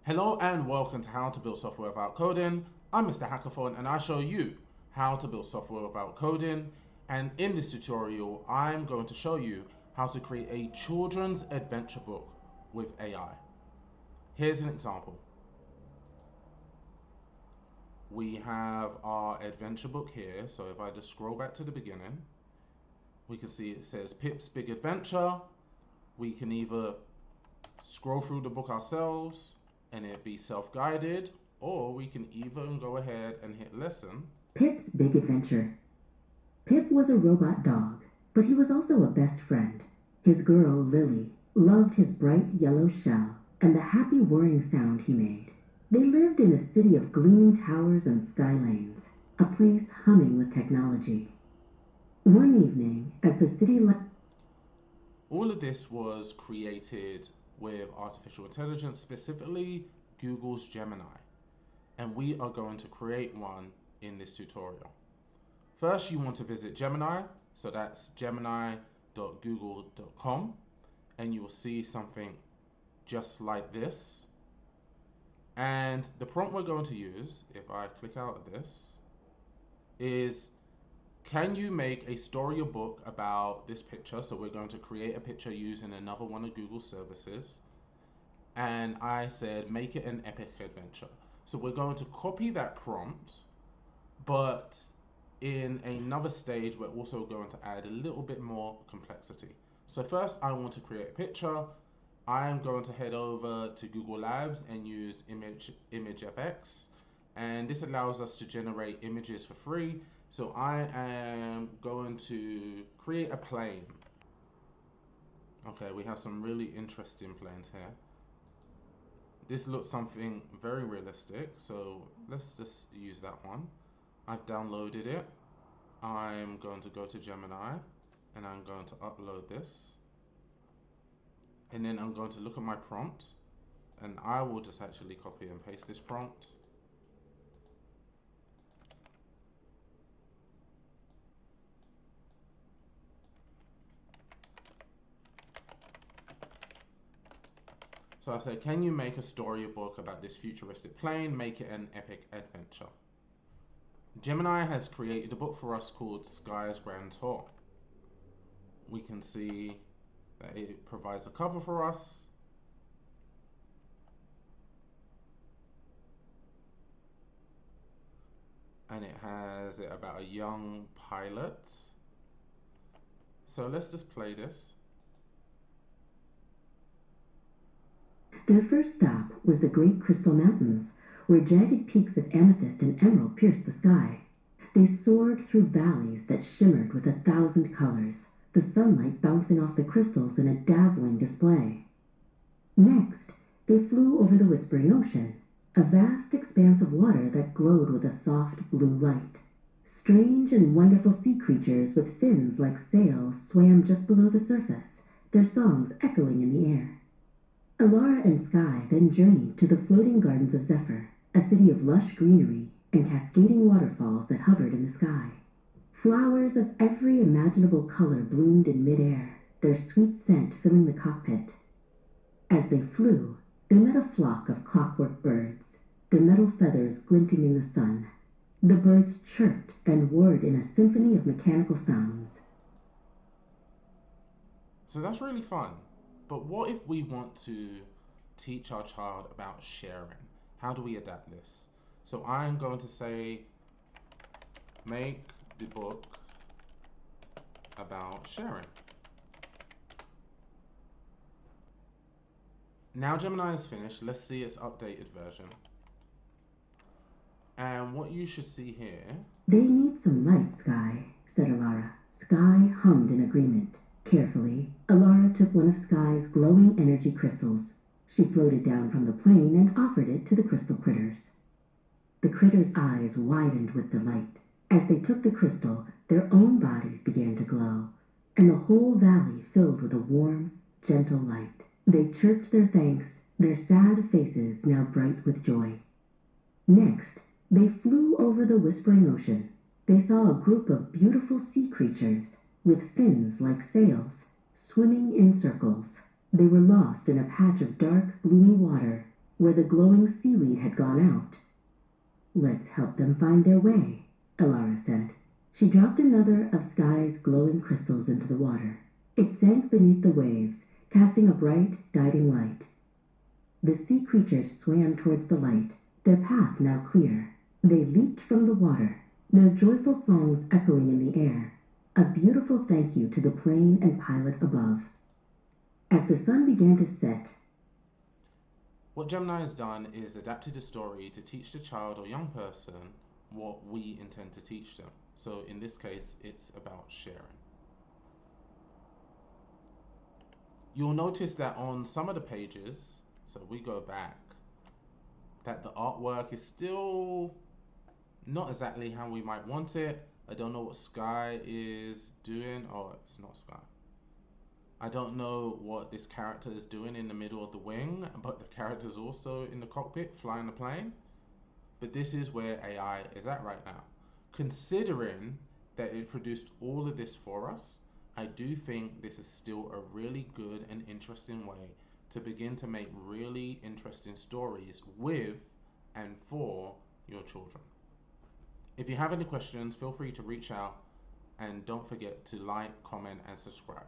Hello and welcome to How to Build Software Without Coding. I'm Mr. Hackathon and I show you how to build software without coding. And in this tutorial, I'm going to show you how to create a children's adventure book with AI. Here's an example. We have our adventure book here. So if I just scroll back to the beginning, we can see it says Pip's Big Adventure. We can either scroll through the book ourselves and it be self-guided, or we can even go ahead and hit listen. Pip's Big Adventure. Pip was a robot dog, but he was also a best friend. His girl, Lily, loved his bright yellow shell and the happy whirring sound he made. They lived in a city of gleaming towers and skylanes, a place humming with technology. One evening, as the city All of this was created with artificial intelligence, specifically Google's Gemini. And we are going to create one in this tutorial. First, you want to visit Gemini. So that's gemini.google.com. And you will see something just like this. And the prompt we're going to use, if I click out of this, is can you make a story or book about this picture? So we're going to create a picture using another one of Google's services. And I said, make it an epic adventure. So we're going to copy that prompt, but in another stage, we're also going to add a little bit more complexity. So first, I want to create a picture. I'm going to head over to Google Labs and use ImageFX. And this allows us to generate images for free. So I am going to create a plane. Okay, we have some really interesting planes here. This looks something very realistic, so let's just use that one. I've downloaded it. I'm going to go to Gemini and I'm going to upload this. And then I'm going to look at my prompt and I will just actually copy and paste this prompt. So I say, can you make a storybook about this futuristic plane? Make it an epic adventure. Gemini has created a book for us called Sky's Grand Tour. We can see that it provides a cover for us. And it has it about a young pilot. So let's just play this. Their first stop was the Great Crystal Mountains, where jagged peaks of amethyst and emerald pierced the sky. They soared through valleys that shimmered with 1,000 colors, the sunlight bouncing off the crystals in a dazzling display. Next, they flew over the Whispering Ocean, a vast expanse of water that glowed with a soft blue light. Strange and wonderful sea creatures with fins like sails swam just below the surface, their songs echoing in the air. Alara and Sky then journeyed to the floating gardens of Zephyr, a city of lush greenery and cascading waterfalls that hovered in the sky. Flowers of every imaginable color bloomed in midair, their sweet scent filling the cockpit. As they flew, they met a flock of clockwork birds, their metal feathers glinting in the sun. The birds chirped and whirred in a symphony of mechanical sounds. So that's really fun. But what if we want to teach our child about sharing? How do we adapt this? So I'm going to say, make the book about sharing. Now Gemini is finished. Let's see its updated version. And what you should see here. They need some light, Sky, said Alara. Sky hummed in agreement. Carefully, Alara took one of Sky's glowing energy crystals. She floated down from the plane and offered it to the crystal critters. The critters' eyes widened with delight. As they took the crystal, their own bodies began to glow, and the whole valley filled with a warm, gentle light. They chirped their thanks, their sad faces now bright with joy. Next, they flew over the Whispering Ocean. They saw a group of beautiful sea creatures, with fins like sails, swimming in circles. They were lost in a patch of dark, gloomy water, where the glowing seaweed had gone out. Let's help them find their way, Elara said. She dropped another of Sky's glowing crystals into the water. It sank beneath the waves, casting a bright, guiding light. The sea creatures swam towards the light, their path now clear. They leaped from the water, their joyful songs echoing in the air, a beautiful thank you to the plane and pilot above. As the sun began to set, What Gemini has done is adapted a story to teach the child or young person what we intend to teach them. So in this case, it's about sharing. You'll notice that on some of the pages, so we go back, that the artwork is still not exactly how we might want it. I don't know what Sky is doing. Oh, it's not Sky. I don't know what this character is doing in the middle of the wing, but the character is also in the cockpit flying the plane. But this is where AI is at right now. Considering that it produced all of this for us, I do think this is still a really good and interesting way to begin to make really interesting stories with and for your children. If you have any questions, feel free to reach out and don't forget to like, comment, and subscribe.